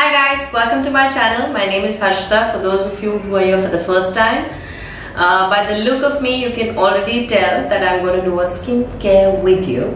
Hi guys, welcome to my channel. My name is Harshada. For those of you who are here for the first time, by the look of me you can already tell that I'm going to do a skincare video.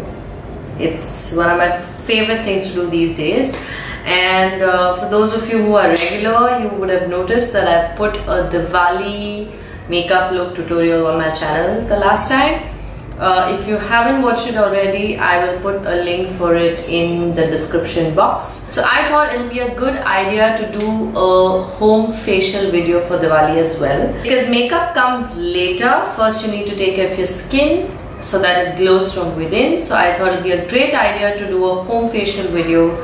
It's one of my favorite things to do these days, and for those of you who are regular, you would have noticed that I've put a Diwali makeup look tutorial on my channel the last time. If you haven't watched it already, I will put a link for it in the description box. So I thought it would be a good idea to do a home facial video for Diwali as well. Because makeup comes later, first you need to take care of your skin so that it glows from within. So I thought it would be a great idea to do a home facial video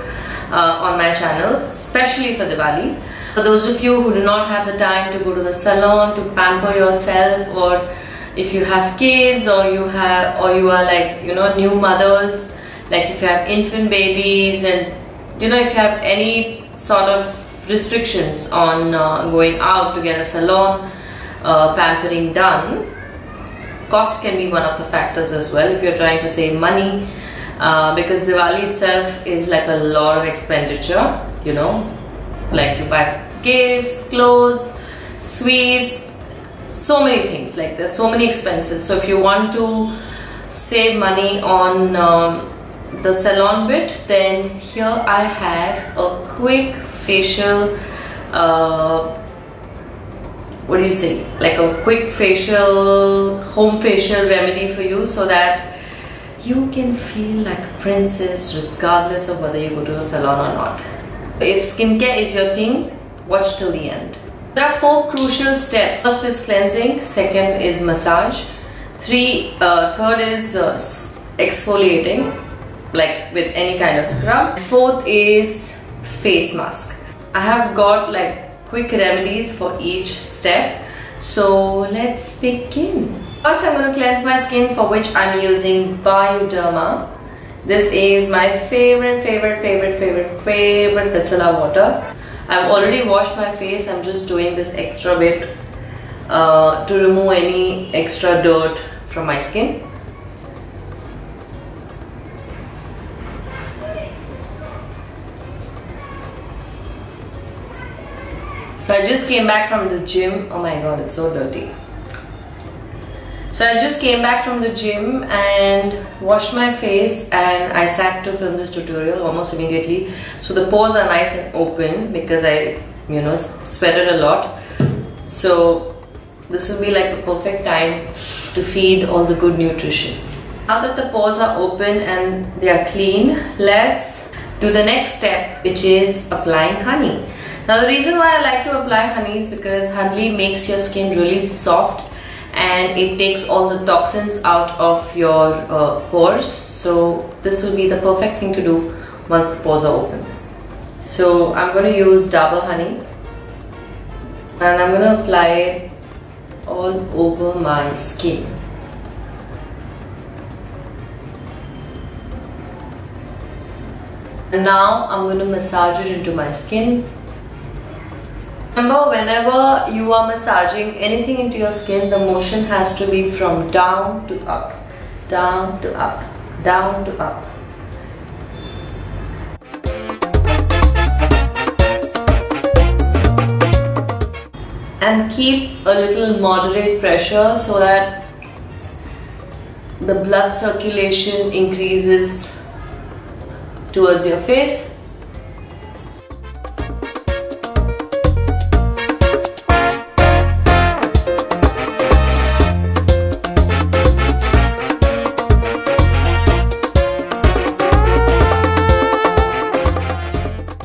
on my channel, especially for Diwali. For those of you who do not have the time to go to the salon to pamper yourself, or if you have kids, or you are like, new mothers, like if you have infant babies, and if you have any sort of restrictions on going out to get a salon pampering done, cost can be one of the factors as well if you're trying to save money, because Diwali itself is like a lot of expenditure, like you buy gifts, clothes, sweets, so many things, like there's so many expenses. So if you want to save money on the salon bit, then here I have a quick facial, like a quick facial, home facial remedy for you, so that you can feel like a princess regardless of whether you go to a salon or not. If skincare is your thing, watch till the end. There are 4 crucial steps. First is cleansing, second is massage, third is exfoliating, like with any kind of scrub. Fourth is face mask. I have got like quick remedies for each step. So let's begin. First I'm going to cleanse my skin, for which I'm using Bioderma. This is my favorite micellar water. I've already washed my face. I'm just doing this extra bit to remove any extra dirt from my skin. So I just came back from the gym. Oh my god, it's so dirty. So I just came back from the gym and washed my face, and I sat to film this tutorial almost immediately. So the pores are nice and open because I, sweated a lot. So this will be like the perfect time to feed all the good nutrition. Now that the pores are open and they are clean, let's do the next step, which is applying honey. Now the reason why I like to apply honey is because honey makes your skin really soft, and it takes all the toxins out of your pores. So this will be the perfect thing to do once the pores are open. So I'm going to use Dabur honey, and I'm going to apply it all over my skin. And now I'm going to massage it into my skin. Remember, whenever you are massaging anything into your skin, the motion has to be from down to up, down to up, down to up. And keep a little moderate pressure so that the blood circulation increases towards your face.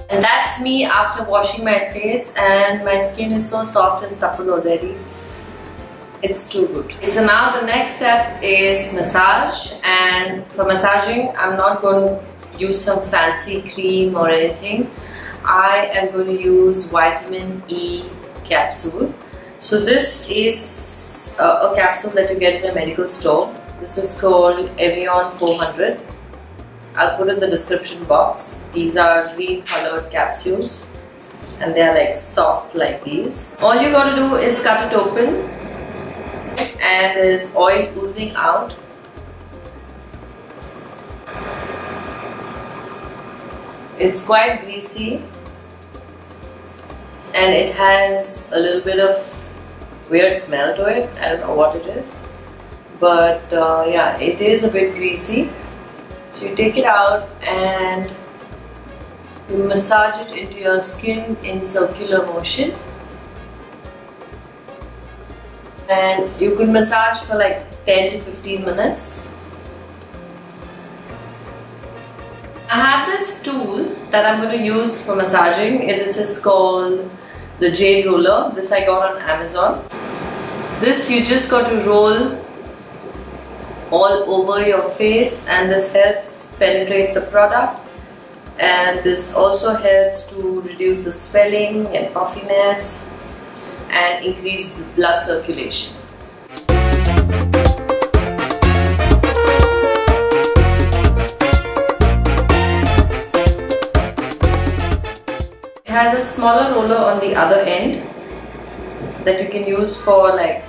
And that's me after washing my face, and my skin is so soft and supple already. It's too good. So now the next step is massage, and for massaging I'm not going to use some fancy cream or anything. I am going to use vitamin E capsule. So this is a capsule that you get in a medical store. This is called Evion 400. I'll put in the description box. These are green colored capsules, and they are like soft like these. All you gotta do is cut it open, and there's oil oozing out. It's quite greasy. and it has a little bit of weird smell to it. I don't know what it is, but yeah, it is a bit greasy. So you take it out and you massage it into your skin in circular motion, and you could massage for like 10 to 15 minutes. I have this tool that I'm going to use for massaging. This is called the Jade Roller. This I got on Amazon. This you just got to roll all over your face, and this helps penetrate the product, and this also helps to reduce the swelling and puffiness and increase the blood circulation. It has a smaller roller on the other end that you can use for like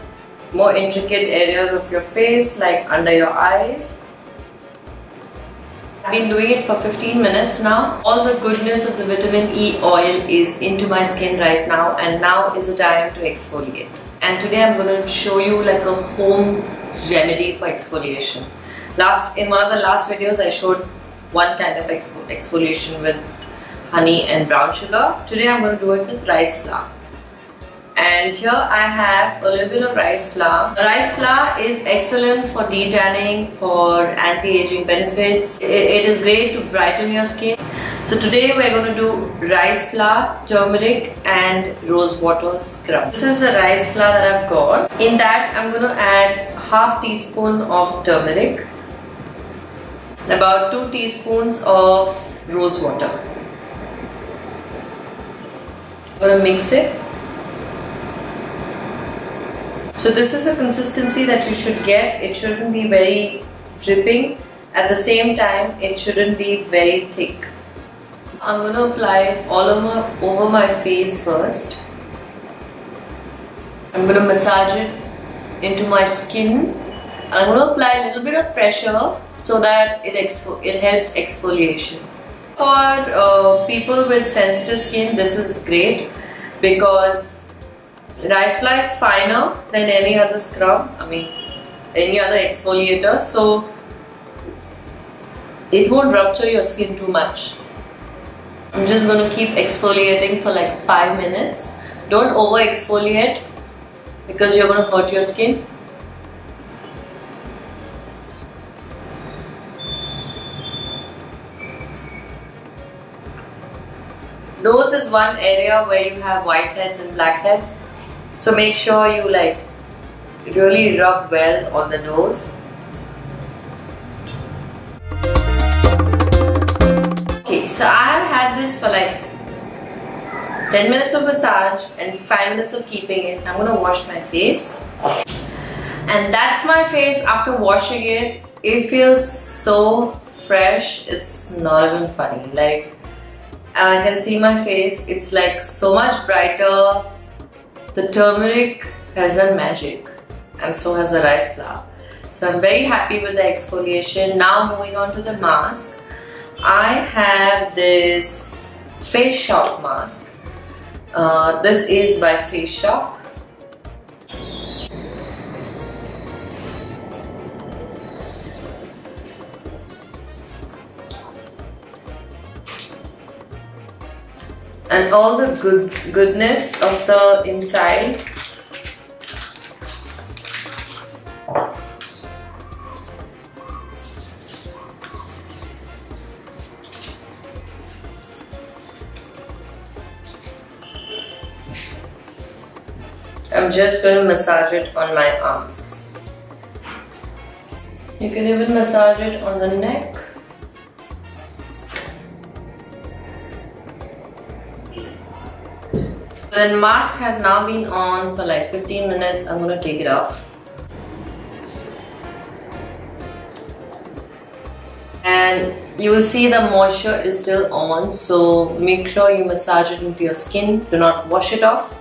more intricate areas of your face, like under your eyes. I've been doing it for 15 minutes now. All the goodness of the vitamin E oil is into my skin right now, and now is the time to exfoliate. And today I'm going to show you like a home remedy for exfoliation. In one of the last videos I showed one kind of exfoliation with honey and brown sugar. Today I'm going to do it with rice flour. And here I have a little bit of rice flour. Rice flour is excellent for detanning, for anti-aging benefits. It is great to brighten your skin. So today we're going to do rice flour, turmeric and rose water scrub. This is the rice flour that I've got. In that I'm going to add half teaspoon of turmeric, about 2 teaspoons of rose water. I'm going to mix it. So this is the consistency that you should get. It shouldn't be very dripping. At the same time, it shouldn't be very thick. I'm going to apply it all over my face first. I'm going to massage it into my skin. And I'm going to apply a little bit of pressure so that it helps exfoliation. For people with sensitive skin, this is great because rice flour is finer than any other scrub, any other exfoliator, so it won't rupture your skin too much. I'm just going to keep exfoliating for like 5 minutes. Don't over exfoliate because you're going to hurt your skin. Nose is one area where you have whiteheads and blackheads. So make sure you like really rub well on the nose. Okay, so I have had this for like 10 minutes of massage and 5 minutes of keeping it. I'm gonna wash my face. And that's my face after washing it. It feels so fresh, it's not even funny. Like, I can see my face, it's like so much brighter. The turmeric has done magic, and so has the rice flour. So I'm very happy with the exfoliation. Now moving on to the mask. I have this Face Shop mask. This is by Face Shop. And all the goodness of the inside. I'm just going to massage it on my arms. You can even massage it on the neck. The mask has now been on for like 15 minutes. I'm going to take it off. And you will see the moisture is still on, so make sure you massage it into your skin. Do not wash it off,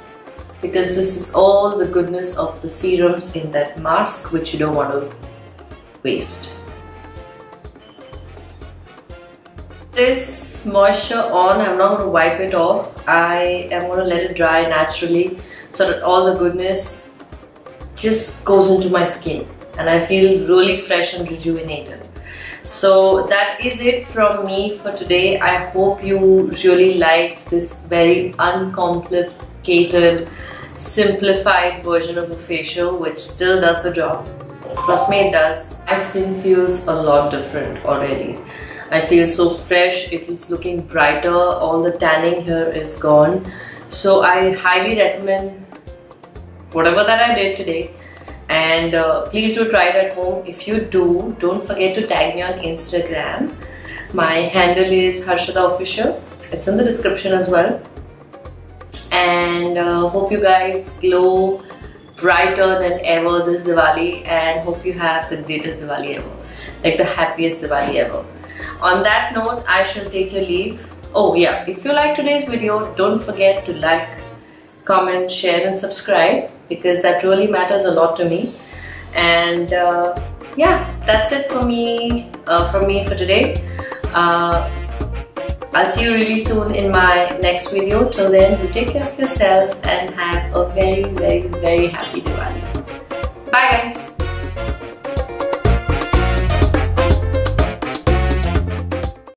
because this is all the goodness of the serums in that mask which you don't want to waste. this moisture on. I'm not going to wipe it off. I am going to let it dry naturally so that all the goodness just goes into my skin and I feel really fresh and rejuvenated. So that is it from me for today. I hope you really liked this very uncomplicated, simplified version of a facial which still does the job. Trust me, it does. My skin feels a lot different already. I feel so fresh, it's looking brighter, all the tanning here is gone. So I highly recommend whatever that I did today, and please do try it at home. If you do, don't forget to tag me on Instagram. My handle is Harshada Official. It's in the description as well. And hope you guys glow brighter than ever this Diwali, and hope you have the greatest Diwali ever, like the happiest Diwali ever. On that note, I shall take your leave. Oh yeah, if you like today's video, don't forget to like, comment, share and subscribe, because that really matters a lot to me. And yeah, that's it for me, from me for today. I'll see you really soon in my next video. Till then, you take care of yourselves and have a very, very, very happy Diwali. Bye guys!